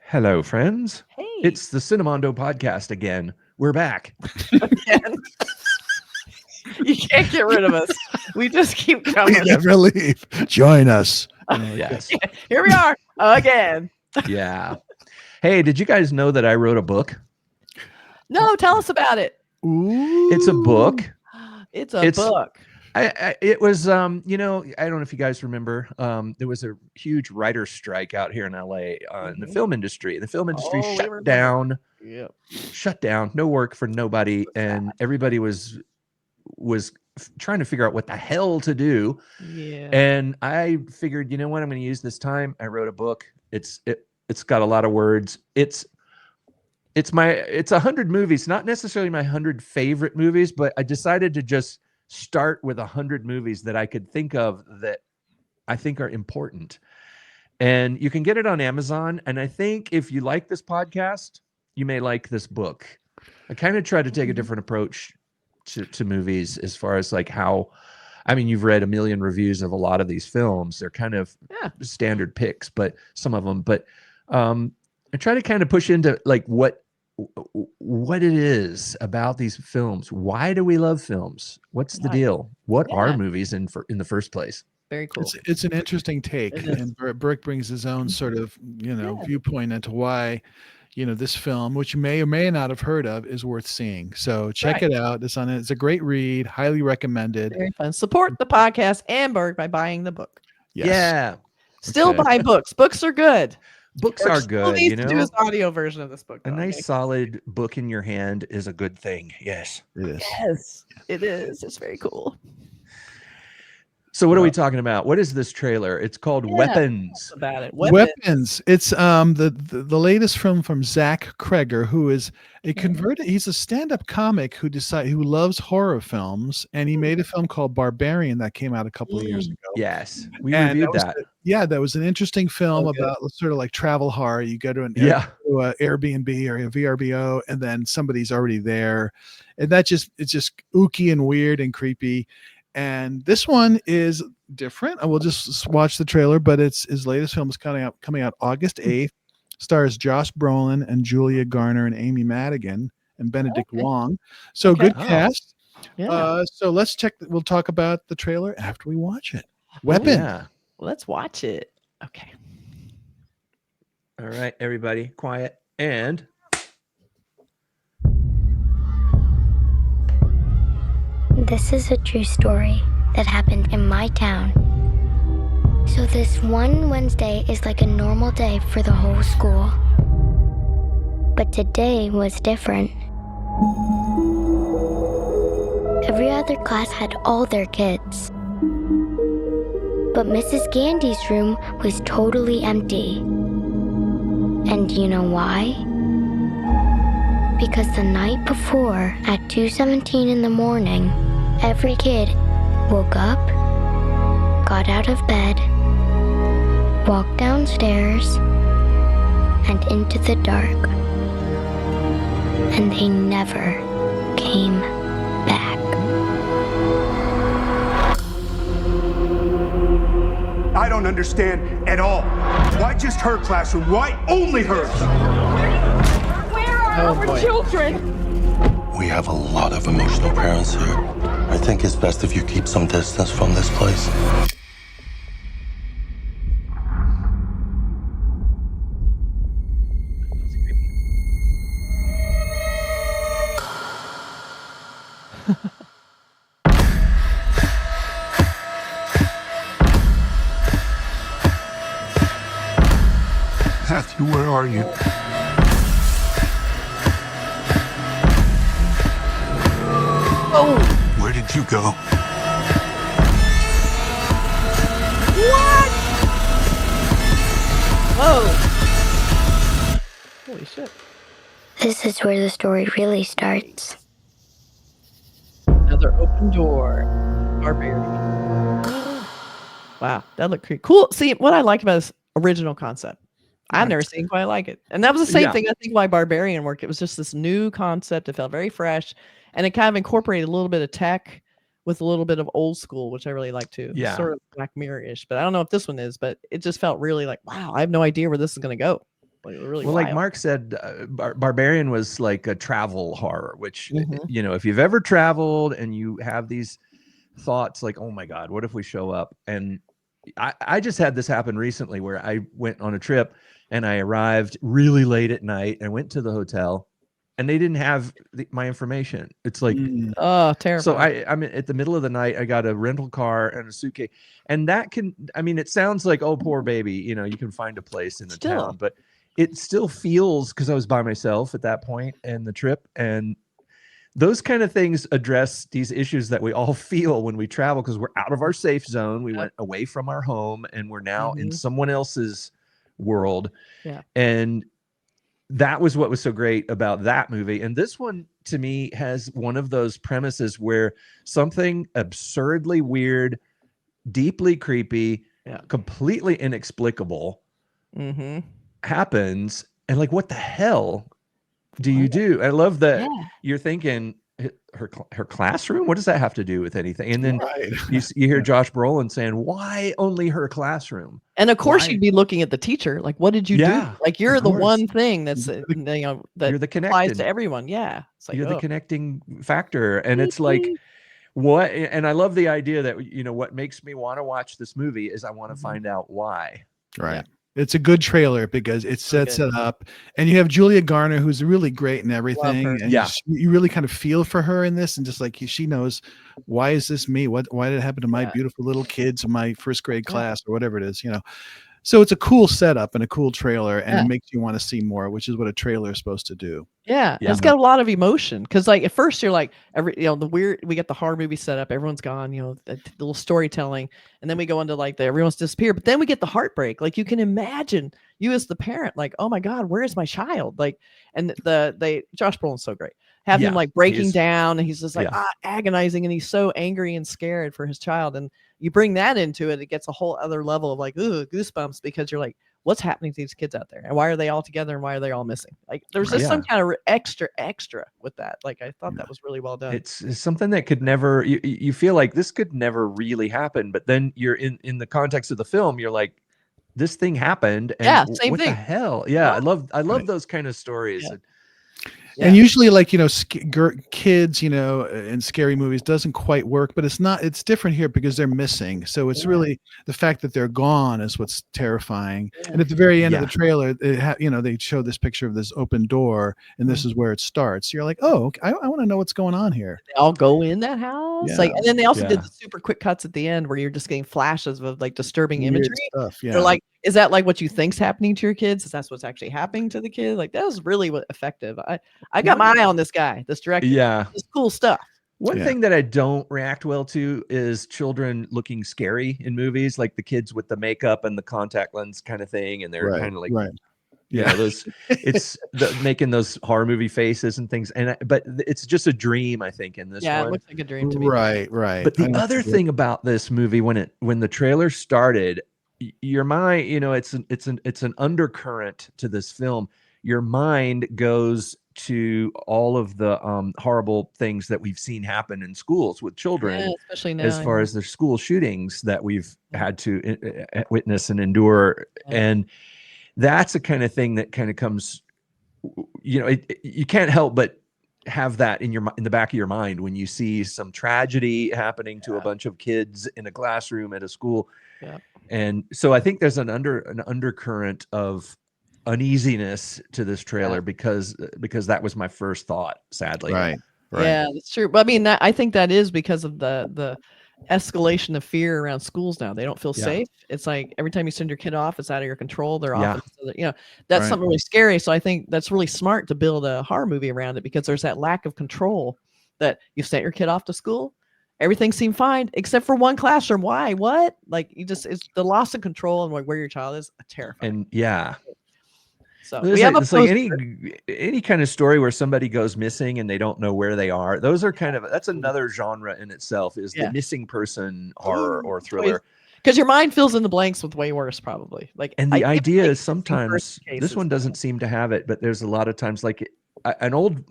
Hello, friends. Hey. It's the Cinemondo podcast again. We're back. Again. You can't get rid of us. We just keep coming. We never leave. Join us. Yes. Here we are again. Yeah. Hey, did you guys know that I wrote a book? No, tell us about it. Ooh. It's a book. It's a book. It was, I don't know if you guys remember, there was a huge writer's strike out here in LA in the film industry. The film industry shut down. Yep. Shut down. No work for nobody, and everybody was trying to figure out what the hell to do. Yeah. And I figured, you know what, I'm going to use this time. I wrote a book. It's got a lot of words. It's 100 movies, not necessarily my 100 favorite movies, but I decided to just start with 100 movies that I could think of that I think are important. And you can get it on Amazon. And I think if you like this podcast, you may like this book. I kind of try to take a different approach to movies as far as like how, I mean, you've read a million reviews of a lot of these films. They're kind of standard picks, but some of them, but I try to kind of push into like what it is about these films. Why do we love films? What's the deal? What are movies in the first place? Very cool. It's an interesting take, and Burke brings his own sort of viewpoint into why this film, which you may or may not have heard of, is worth seeing. So check it out. It's a great read, highly recommended. Very fun. Support the podcast and Burke by buying the book. Yes. Yeah. Still buy books. Books are good. Books are good. Needs to do his audio version of this book. A nice solid book in your hand is a good thing. Yes, it is. Yes, it is. It's very cool. So what are we talking about? What is this trailer? It's called Weapons. About it. Weapons. It's the latest film from Zach Cregger, who is a converted. He's a stand-up comic who loves horror films, and he made a film called Barbarian that came out a couple of years ago. Yes, we reviewed that. That was an interesting film about sort of like travel horror. You go to an Airbnb or a VRBO, and then somebody's already there, and it's just ooky and weird and creepy. And this one is different. I will just watch the trailer, but his latest film is coming out August 8th. Stars Josh Brolin and Julia Garner and Amy Madigan and Benedict Wong. So good cast. Yeah. So let's check. We'll talk about the trailer after we watch it. Weapon. Yeah. Let's watch it. Okay. All right, everybody, quiet and. This is a true story that happened in my town. So this one Wednesday is like a normal day for the whole school. But today was different. Every other class had all their kids. But Mrs. Gandy's room was totally empty. And you know why? Because the night before, at 2:17 in the morning, every kid woke up, got out of bed, walked downstairs, and into the dark. And they never came back. I don't understand at all. Why just her classroom? Why only hers? Where are our children? We have a lot of emotional parents here. I think it's best if you keep some distance from this place. Matthew, where are you? Where did you go? What? Whoa. Holy shit. This is where the story really starts. Another open door. Barbarian. Wow, that looked pretty cool. See, what I like about this original concept, I've never seen quite like it. And that was the same thing, I think, why Barbarian worked. It was just this new concept. It felt very fresh. And it kind of incorporated a little bit of tech with a little bit of old school, which I really like too. Yeah. Sort of Black Mirror-ish. But I don't know if this one is, but it just felt really like, wow, I have no idea where this is going to go. Like, really well, like wild. Mark said, Barbarian was like a travel horror, which, Mhm. you know, if you've ever traveled and you have these thoughts like, oh my God, what if we show up? And I just had this happen recently where I went on a trip and I arrived really late at night and went to the hotel and they didn't have my information. It's like, Oh, so terrifying. I'm at the middle of the night. I got a rental car and a suitcase, and that can, I mean, it sounds like, oh, poor baby, you know, you can find a place in the town, but it still feels, because I was by myself at that point in the trip, and those kind of things address these issues that we all feel when we travel, because we're out of our safe zone. We went away from our home and we're now in someone else's world. Yeah. And that was what was so great about that movie. And this one, to me, has one of those premises where something absurdly weird, deeply creepy, completely inexplicable happens. And like, what the hell do you do? I love that you're thinking her classroom. What does that have to do with anything? And then you hear Josh Brolin saying, "Why only her classroom?" And of course, you'd be looking at the teacher, like, "What did you do?" Like, you're the one thing that's you know that you're the applies to everyone. Yeah, it's like, you're the connecting factor, and it's like, what? And I love the idea that, you know, what makes me want to watch this movie is I want to find out why. Right. Yeah. It's a good trailer because it sets it up, and you have Julia Garner, who's really great in everything. And you really kind of feel for her in this, and just like she knows, why is this me? Why did it happen to my beautiful little kids in my first grade class or whatever it is, you know? So it's a cool setup and a cool trailer, and it makes you want to see more, which is what a trailer is supposed to do. Yeah, it's got a lot of emotion, because like at first you're like, you know, we get the horror movie set up, everyone's gone, you know, the little storytelling, and then we go into like everyone's disappeared, but then we get the heartbreak. Like, you can imagine you as the parent, like, oh my God, where is my child? Like, and Josh Brolin's so great. Have him like breaking down, and he's just like agonizing, and he's so angry and scared for his child. And you bring that into it, it gets a whole other level of like, ooh, goosebumps, because you're like, what's happening to these kids out there, and why are they all together, and why are they all missing? Like, there's just some kind of extra with that. Like, I thought that was really well done. It's something that could never, you feel like this could never really happen, but then you're in the context of the film, you're like, this thing happened, and same what thing. the hell? I love those kind of stories. And usually, like, you know, kids, you know, in scary movies doesn't quite work, but it's different here because they're missing. So it's really the fact that they're gone is what's terrifying. And at the very end of the trailer, you know, they show this picture of this open door, and this is where it starts. You're like, oh, okay, I want to know what's going on here. They all go in that house, like, and then they also did the super quick cuts at the end where you're just getting flashes of like disturbing imagery. Stuff, They're like, is that like what you think's happening to your kids? Is that what's actually happening to the kid? Like, that was really effective. I got my eye on this guy, this director. Yeah, it's cool stuff. One thing that I don't react well to is children looking scary in movies, like the kids with the makeup and the contact lens kind of thing, and they're kind of like, those. It's making those horror movie faces and things, but it's just a dream, I think, in this one. It looks like a dream to me. Right. But the other thing about this movie, when the trailer started, your mind, you know, it's an undercurrent to this film. Your mind goes to all of the horrible things that we've seen happen in schools with children, especially now, as far as the school shootings that we've had to witness and endure. And that's the kind of thing that kind of comes, you know, you can't help but have that in the back of your mind when you see some tragedy happening to a bunch of kids in a classroom at a school. And so I think there's an undercurrent of uneasiness to this trailer because that was my first thought, sadly. Right. Yeah, that's true. But I mean, I think that is because of the escalation of fear around schools now. They don't feel safe. It's like every time you send your kid off, it's out of your control. They're off. You know, that's something really scary. So I think that's really smart to build a horror movie around it, because there's that lack of control that you sent your kid off to school. Everything seemed fine except for one classroom. Why? What? Like, it's the loss of control and like where your child is terrifying. And so it's like any kind of story where somebody goes missing and they don't know where they are. Those are that's another genre in itself, is the missing person horror or thriller. Because your mind fills in the blanks with way worse, probably. Like, and the idea is sometimes this one doesn't seem to have it, but there's a lot of times, like an old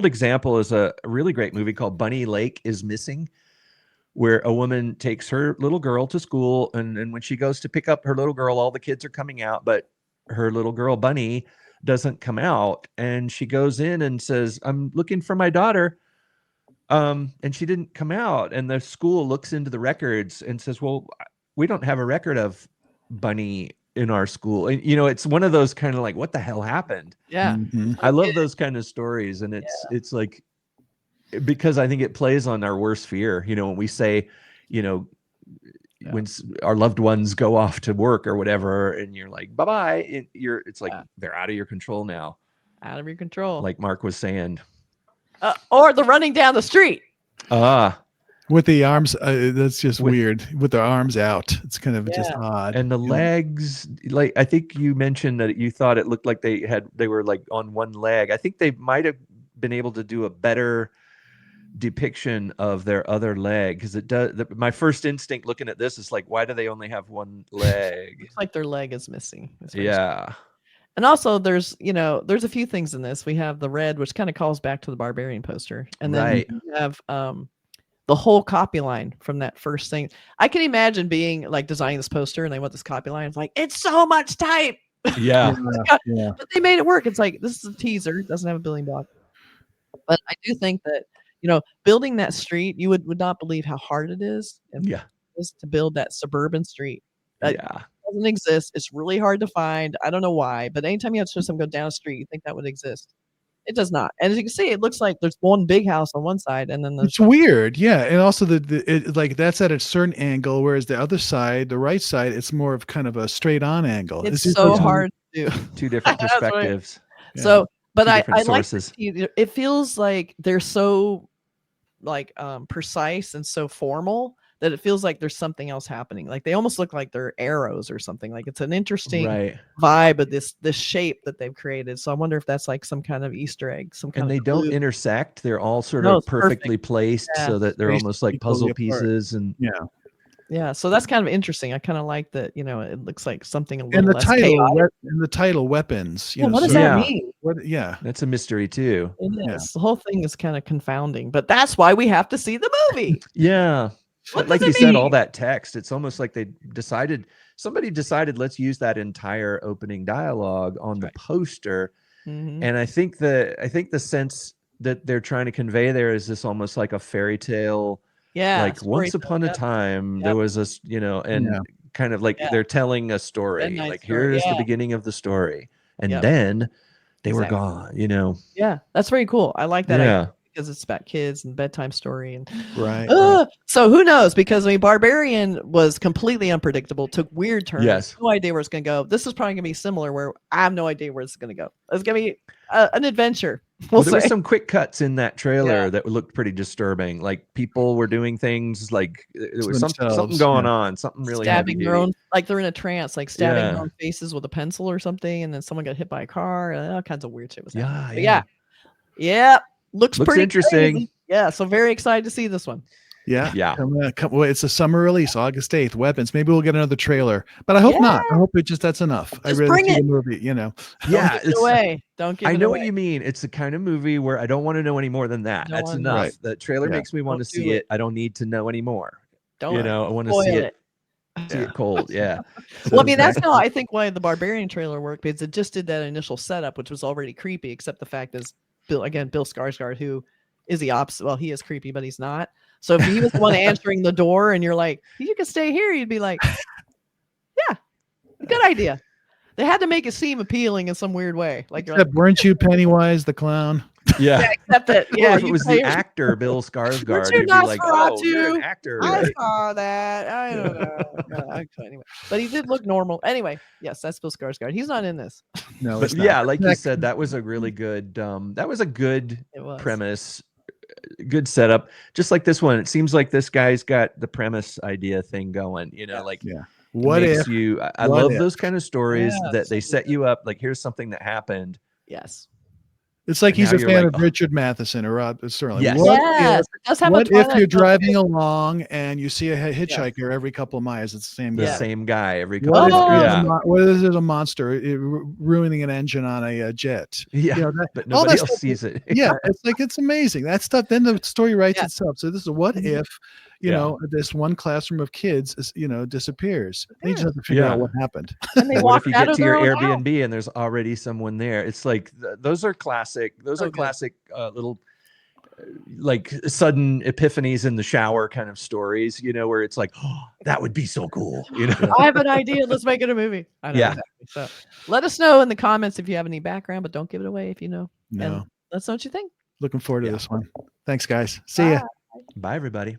example is a really great movie called Bunny Lake is Missing, where a woman takes her little girl to school, and when she goes to pick up her little girl, all the kids are coming out, but her little girl Bunny doesn't come out, and she goes in and says, I'm looking for my daughter. And she didn't come out, and the school looks into the records and says, well, we don't have a record of Bunny in our school. And, it's one of those kind of like, what the hell happened? Yeah. Mhm. I love those kind of stories. And it's like, because I think it plays on our worst fear, when we say, when our loved ones go off to work or whatever, and you're like, bye-bye, it's like, they're out of your control now. Out of your control. Like Mark was saying. Or the running down the street. With the arms, that's just weird. With their arms out, it's kind of just odd. And the legs, like I think you mentioned that you thought it looked like they were like on one leg. I think they might have been able to do a better depiction of their other leg, because it does. My first instinct looking at this is like, why do they only have one leg? Looks like their leg is missing. Yeah. And also there's a few things in this. We have the red, which kind of calls back to the Barbarian poster. And then you have the whole copy line from that first thing. I can imagine being like designing this poster and they want this copy line. It's like, it's so much type. Yeah. But they made it work. It's like, this is a teaser. It doesn't have a building block. But I do think that, building that street, you would not believe how hard it is. To build that suburban street. Doesn't exist. It's really hard to find. I don't know why, but anytime you have to show someone go down a street, you think that would exist. It does not. And as you can see, it looks like there's one big house on one side, and then it's weird, and also like that's at a certain angle, whereas the other side, the right side, it's more of kind of a straight on angle. It's so hard to do. Two different perspectives. So, but I like sources. It feels like they're so like precise and so formal that it feels like there's something else happening. Like they almost look like they're arrows or something. Like it's an interesting vibe of this shape that they've created. So I wonder if that's like some kind of Easter egg, and they don't intersect. They're all sort of perfectly placed so that they're almost like puzzle pieces. And yeah. So that's kind of interesting. I kind of like that. It looks like something a little and the less title chaotic. and the title weapons. What does that mean? That's a mystery too. It is. The whole thing is kind of confounding, but that's why we have to see the movie. Like you said, all that text, it's almost like somebody decided, let's use that entire opening dialogue on the poster. And I think the sense that they're trying to convey there is this almost like a fairy tale. Like once upon a time, there was this, kind of like they're telling a story. Like here's the beginning of the story. And then they were gone, Yeah, that's very cool. I like that. Yeah. Because it's about kids and bedtime story and right. So who knows? Because Barbarian was completely unpredictable, took weird turns. Yes. No idea where it's going to go. This is probably going to be similar, where I have no idea where it's going to go. It's going to be an adventure. Well, there were some quick cuts in that trailer that looked pretty disturbing. Like people were doing things like there was something going on, something really stabbing their own, like they're in a trance, like stabbing their own faces with a pencil or something, and then someone got hit by a car. All kinds of weird shit was happening. Looks pretty interesting. Crazy. Yeah, so very excited to see this one. Yeah. It's a summer release, August 8th. Weapons. Maybe we'll get another trailer, but I hope not. I hope that's enough. Just I really see the movie. Don't give it away. Don't give it away. I know what you mean. It's the kind of movie where I don't want to know any more than that. That's enough. Right. The trailer makes me want to see it. I don't need to know anymore. I want to see it. See it cold. Yeah. Well, I mean, that's how I think why the Barbarian trailer worked, because it just did that initial setup, which was already creepy, except the fact is Bill Skarsgård, who is the opposite. Well, he is creepy, but he's not. So if he was the one answering the door and you're like, you can stay here, you'd be like, yeah, good idea. They had to make it seem appealing in some weird way. Like, weren't you Pennywise the clown? Yeah. Except that, if it was the actor Bill Skarsgård, you'd be like, oh, you're an actor. I saw that. I don't know. Anyway, but he did look normal. Anyway, yes, that's Bill Skarsgård. He's not in this. No, but like you said, that was a really good. That was a good premise. Good setup. Just like this one, it seems like this guy's got the premise idea thing going. What if you? I love those kind of stories that they set you up. Like, here's something that happened. Yes. It's like he's a fan of Richard Matheson or Rod Serling. Yes. What if you're driving along and you see a hitchhiker every couple of miles? It's the same guy. The same guy every couple of miles. What if there's a monster ruining an engine on a jet? Yeah, but nobody else sees it. It's amazing. That stuff, then the story writes itself. So this is what if, you know, this one classroom of kids is, you know, disappears. They just have to figure out what happened. And they What walk if you out get of to their your own house. Airbnb and there's already someone there? It's like those are classic. Those So are good. classic little like sudden epiphanies in the shower kind of stories, you know, where it's like, oh, that would be so cool, you know. I have an idea. Let's make it a movie. I know. Yeah. Exactly. So let us know in the comments if you have any background, but don't give it away if you know. No. And let us know what you think. Looking forward to Yeah. this one. Thanks, guys. See ya. Bye, everybody.